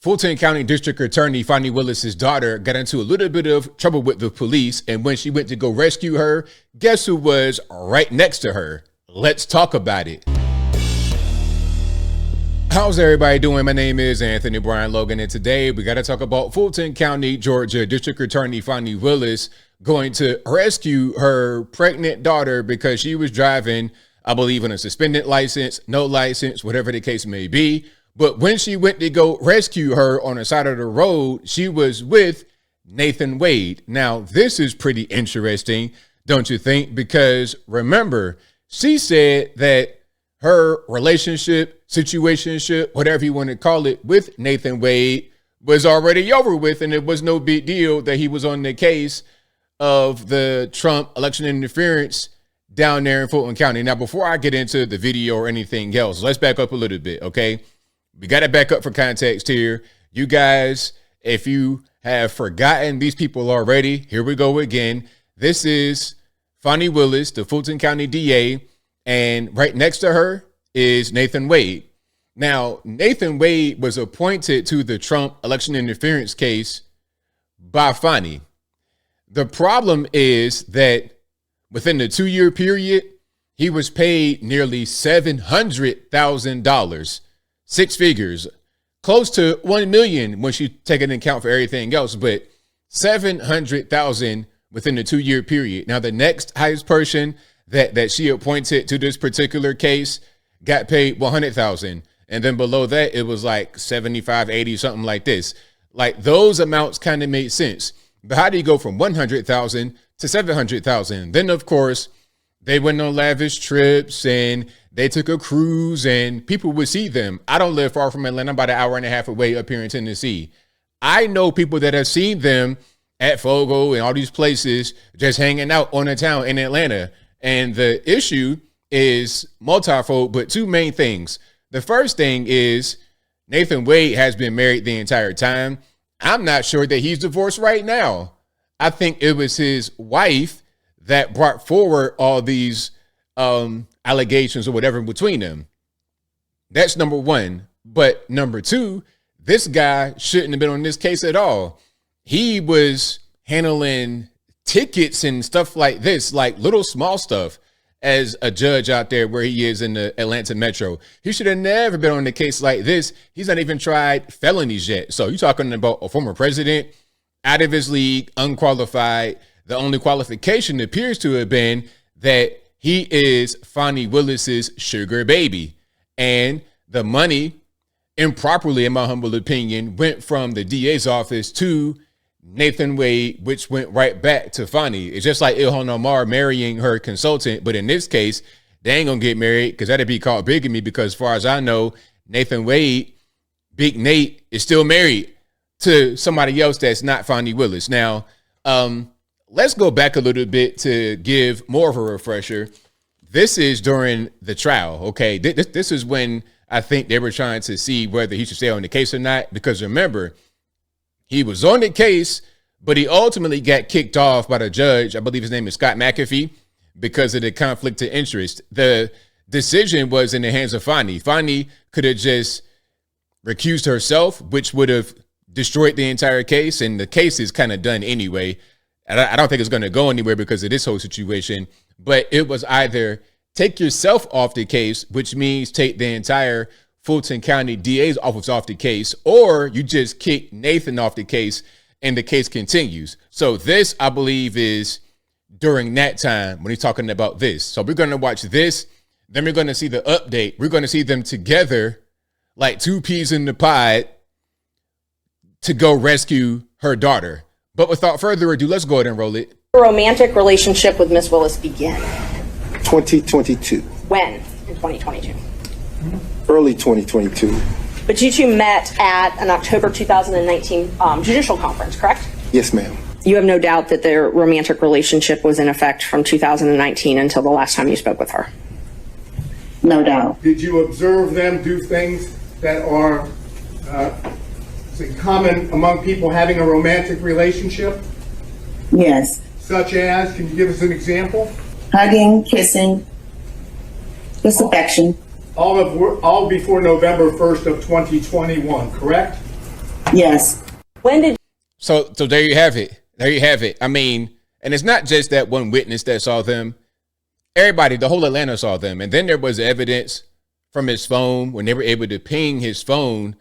Fulton County District Attorney Fani Willis's daughter got into a little bit of trouble with the police, and when she went to go rescue her, guess who was right next to her? Let's talk about it. How's everybody doing? My name is Anthony Brian Logan, and today we got to talk about Fulton County, Georgia District Attorney Fani Willis going to rescue her pregnant daughter because she was driving, I believe, on a suspended license, no license, whatever the case may be. But when she went to go rescue her on the side of the road, she was with Nathan Wade. Now, this is pretty interesting, don't you think? Because remember, she said that her relationship, situationship, whatever you want to call it, with Nathan Wade was already over with, and it was no big deal that he was on the case of the Trump election interference down there in Fulton County. Now, before I get into the video or anything else, let's back up a little bit, okay? We got to back up for context here. You guys, if you have forgotten these people already, here we go again. This is Fani Willis, the Fulton County DA, and right next to her is Nathan Wade. Now, Nathan Wade was appointed to the Trump election interference case by Fani. The problem is that within the 2-year period, he was paid nearly $700,000. 6 figures, close to 1 million when she take into account for everything else, but 700,000 within the 2-year period. Now, the next highest person that she appointed to this particular case got paid 100,000. And then below that, it was like 75, 80, something like this. Like those amounts kind of made sense. But how do you go from 100,000 to 700,000? Then, of course, they went on lavish trips and they took a cruise and people would see them. I don't live far from Atlanta. I'm about an hour and a half away up here in Tennessee. I know people that have seen them at Fogo and all these places just hanging out on the town in Atlanta. And the issue is multifold, but 2 main things. The first thing is Nathan Wade has been married the entire time. I'm not sure that he's divorced right now. I think it was his wife that brought forward all these allegations or whatever between them. That's number one. But number 2, this guy shouldn't have been on this case at all. He was handling tickets and stuff like this, like little small stuff, as a judge out there where he is in the Atlanta Metro. He should have never been on a case like this. He's not even tried felonies yet. So you're talking about a former president out of his league, unqualified. The only qualification appears to have been that he is Fani Willis's sugar baby. And the money, improperly, in my humble opinion, went from the DA's office to Nathan Wade, which went right back to Fani. It's just like Ilhan Omar marrying her consultant. But in this case, they ain't going to get married because that'd be called bigamy, because as far as I know, Nathan Wade, Big Nate, is still married to somebody else that's not Fani Willis. Now, let's go back a little bit to give more of a refresher. This is during the trial, okay? This is when I think they were trying to see whether he should stay on the case or not, because remember, he was on the case, but he ultimately got kicked off by the judge. I believe his name is Scott McAfee, because of the conflict of interest. The decision was in the hands of Fani. Fani could have just recused herself, which would have destroyed the entire case, and the case is kind of done anyway. I don't think it's going to go anywhere because of this whole situation, but it was either take yourself off the case, which means take the entire Fulton County DA's office off the case, or you just kick Nathan off the case and the case continues. So this, I believe, is during that time when he's talking about this. So we're going to watch this. Then we're going to see the update. We're going to see them together like 2 peas in the pod to go rescue her daughter. But without further ado, let's go ahead and roll it. A romantic relationship with Miss Willis began? 2022. When in 2022? Early 2022. But you 2 met at an October 2019 judicial conference, correct? Yes, ma'am. You have no doubt that their romantic relationship was in effect from 2019 until the last time you spoke with her? No doubt. Did you observe them do things that are common among people having a romantic relationship? Yes. Such as, can you give us an example? Hugging, kissing, just affection. All before November 1st of 2021, correct? Yes. When did So there you have it. There you have it. I mean, and it's not just that one witness that saw them. Everybody, the whole Atlanta saw them. And then there was evidence from his phone when they were able to ping his phone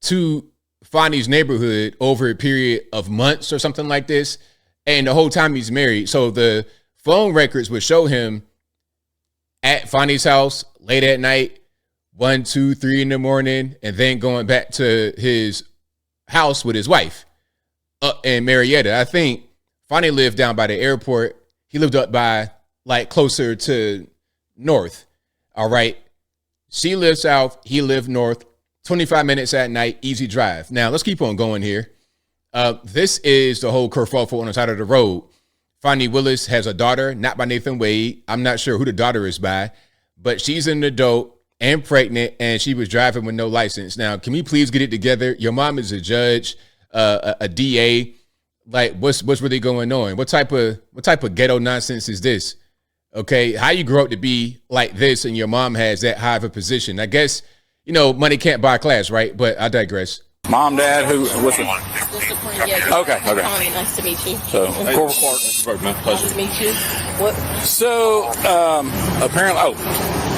to Fani's neighborhood over a period of months or something like this. And the whole time he's married. So the phone records would show him at Fani's house late at night, 1, 2, 3 in the morning, and then going back to his house with his wife in Marietta. I think Fani lived down by the airport. He lived up by like closer to north. All right. She lived south. He lived north. 25 minutes at night, easy drive. Now let's keep on going here. This is the whole kerfuffle on the side of the road. Fani Willis has a daughter, not by Nathan Wade. I'm not sure who the daughter is by, but she's an adult and pregnant, and she was driving with no license. Now, can we please get it together? Your mom is a judge, a DA. Like, what's really going on? What type of ghetto nonsense is this? Okay, how you grow up to be like this, and your mom has that high of a position? I guess, you know, money can't buy class, right? But I digress. Mom, Dad, what's it? Okay. Connie, nice to meet you. So, Corporal Clark. Nice to meet you. What? So, apparently,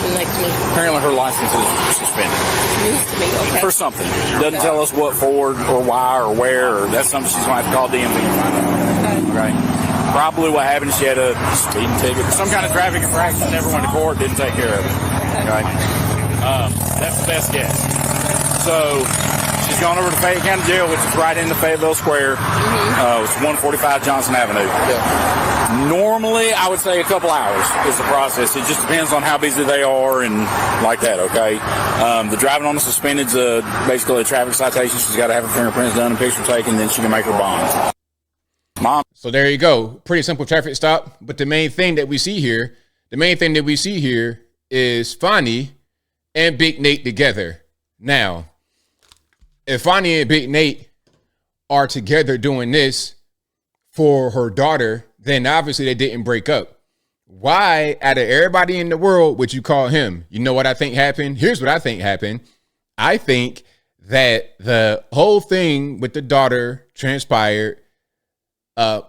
Nice to meet you. apparently her license is suspended News to me. Okay. for something. Doesn't tell us what for or why or where, or that's something she's going to have to call DMV and find out. Okay. Probably what happened, she had a speeding ticket, some kind of traffic infraction, never went to court, didn't take care of it. Okay. That's the best guess. So, she's gone over to Fayette County Jail, which is right in the Fayetteville Square. It's 145 Johnson Avenue. Normally, I would say a couple hours is the process. It just depends on how busy they are and like that, okay? The driving on the suspended is basically a traffic citation. She's got to have her fingerprints done and picture taken, then she can make her bond. Mom. So there you go. Pretty simple traffic stop. But the main thing that we see here is Fani and Big Nate together. Now, if Fani and Big Nate are together doing this for her daughter, then obviously they didn't break up. Why, out of everybody in the world, would you call him? You know what I think happened? Here's what I think happened. I think that the whole thing with the daughter transpired.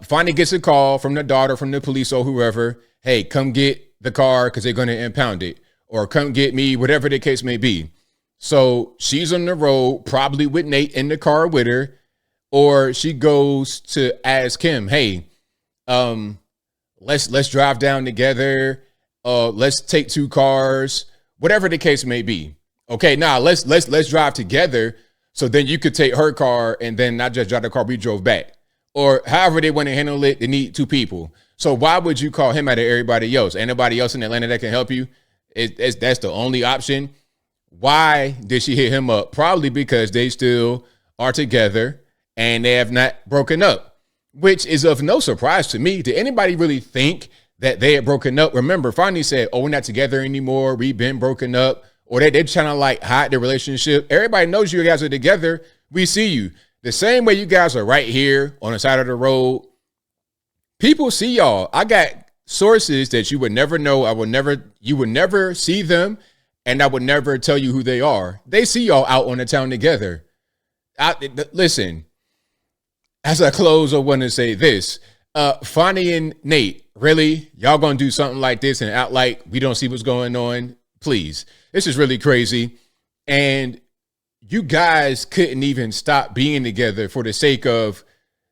Fani gets a call from the daughter, from the police or whoever. Hey, come get the car because they're going to impound it, or come get me, whatever the case may be. So she's on the road, probably with Nate in the car with her, or she goes to ask him, hey, let's drive down together. Let's take 2 cars, whatever the case may be. Okay, now let's drive together. So then you could take her car and then not just drive the car, we drove back. Or however they want to handle it, they need 2 people. So why would you call him out of everybody else? Anybody else in Atlanta that can help you? That's the only option. Why did she hit him up? Probably because they still are together and they have not broken up, which is of no surprise to me. Did anybody really think that they had broken up? Remember, Fani said, oh, we're not together anymore. We've been broken up. Or they're trying to like hide their relationship. Everybody knows you guys are together. We see you. The same way you guys are right here on the side of the road. People see y'all. I got sources that you would never know. You would never see them, and I would never tell you who they are. They see y'all out on the town together. Listen, as I close, I want to say this. Fani and Nate, really? Y'all gonna do something like this and act like we don't see what's going on? Please. This is really crazy. And you guys couldn't even stop being together for the sake of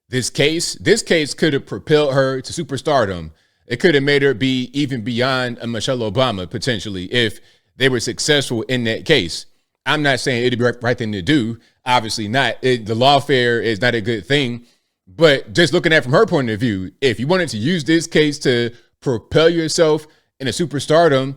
this case. This case could have propelled her to superstardom. It could have made her be even beyond a Michelle Obama, potentially, if they were successful in that case. I'm not saying it'd be the right thing to do. Obviously not. The lawfare is not a good thing. But just looking at it from her point of view, if you wanted to use this case to propel yourself in a superstardom,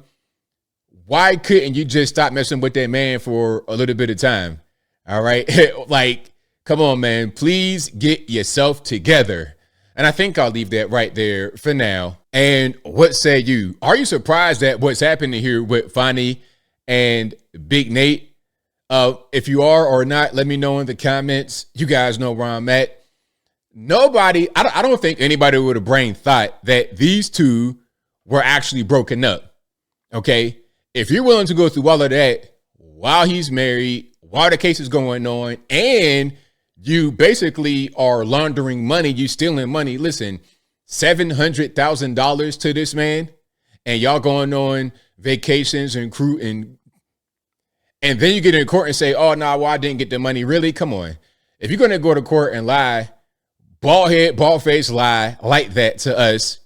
why couldn't you just stop messing with that man for a little bit of time? All right. Like, come on, man. Please get yourself together. And I think I'll leave that right there for now. And what say you? Are you surprised at what's happening here with Fani and Big Nate? If you are or not, let me know in the comments. You guys know where I'm at. I don't think anybody would have brain thought that these two were actually broken up. Okay. If you're willing to go through all of that while he's married, while the case is going on, and You basically are laundering money. You stealing money. Listen, $700,000 to this man, and y'all going on vacations and and then you get in court and say, oh, no, well, I didn't get the money. Really? Come on. If you're going to go to court and lie, bald head, bald face lie like that to us,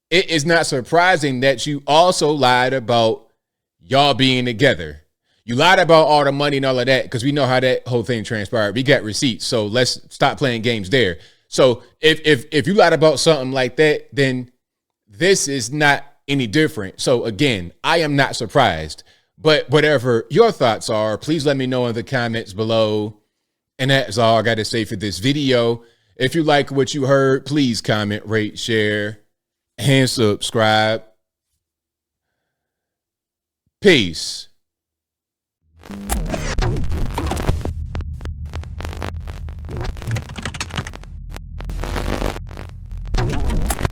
it is not surprising that you also lied about y'all being together. You lied about all the money and all of that because we know how that whole thing transpired. We got receipts, so let's stop playing games there. So if you lied about something like that, then this is not any different. So again, I am not surprised. But whatever your thoughts are, please let me know in the comments below. And that's all I got to say for this video. If you like what you heard, please comment, rate, share, and subscribe. Peace.